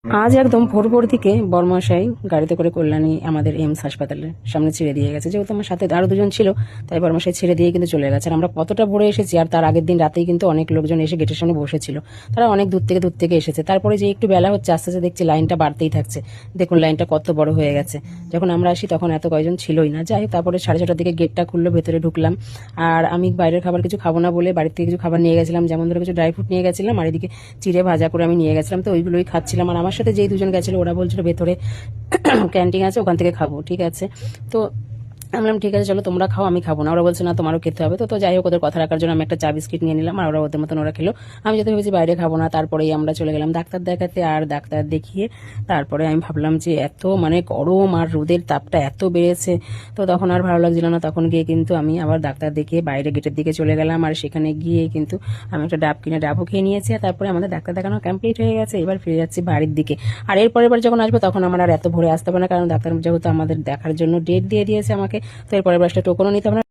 আজ একদম ভোর ভোর দিকে বর্মশাই গাড়িতে করে কল্যাণী আমাদের এইমস হাসপাতালের সামনে ছেড়ে দিয়ে গেছে। যেহেতু আমার সাথে আরো দুজন ছিল, তাই বর্মশাই ছেড়ে দিয়ে কিন্তু চলে গেছে। আর আমরা কতটা ভোরে এসেছি, আর তার আগের দিন রাতেই কিন্তু অনেক লোকজন এসে গেটের সামনে বসেছিল। তারা অনেক দূর থেকে এসেছে। তারপরে যে একটু বেলা হচ্ছে, আস্তে আস্তে দেখছি লাইনটা বাড়তেই থাকছে। দেখুন লাইনটা কত বড় হয়ে গেছে। যখন আমরা আসি তখন এত কয়জন ছিলই না। যাই হোক, তারপরে 6:30টার দিকে গেটটা খুললো, ভেতরে ঢুকলাম। আর আমি বাইরের খাবার কিছু খাবো না বলে বাড়ির থেকে কিছু খাবার নিয়ে গেছিলাম, যেমন ধরো কিছু ড্রাই ফ্রুট নিয়ে গেছিলাম, আর এদিকে চিড়ে ভাজা করে আমি নিয়ে গেছিলাম। তো ওইগুলোই খাচ্ছিলাম। আর আমার সাথে যেই দুজন গেছিল ওরা বলছিল ভেতরে ক্যান্টিন আছে, ওখান থেকে খাবো। ঠিক আছে, তো আমি বললাম ঠিক আছে চলো তোমরা খাও, আমি খাবো না। ওরা বলছে না তোমারও খেতে হবে। তো যাই হোক, ওদের কথা রাখার জন্য আমি একটা চা বিস্কিট নিয়ে নিলাম, আর ওরা ওদের মতন ওরা খেলো। আমি যেতে ভেবেছি বাইরে খাবো না। তারপরেই আমরা চলে গেলাম ডাক্তার দেখাতে। আর ডাক্তার দেখিয়ে তারপরে আমি ভাবলাম যে এত গরম আর রোদের তাপটা এত বেড়েছে, তো তখন আর ভালো লাগছিল না। তখন গিয়ে কিন্তু আমি আবার ডাক্তার দেখিয়ে বাইরে গেটের দিকে চলে গেলাম। আর সেখানে গিয়ে কিন্তু আমি একটা ডাব কিনে ডাবও খেয়ে নিয়েছি। আর তারপরে আমাদের ডাক্তার দেখানো কমপ্লিট হয়ে গেছে। এবার ফিরে যাচ্ছি বাড়ির দিকে। আর এর পরের বার যখন আসবো তখন আমার আর এত ভোরে আসতে হবে না, কারণ ডাক্তার যেহেতু আমাদের দেখার জন্য ডেট দিয়ে দিয়েছে আমাকে। তো এর পরের বার টোকনও নিতে হবে না।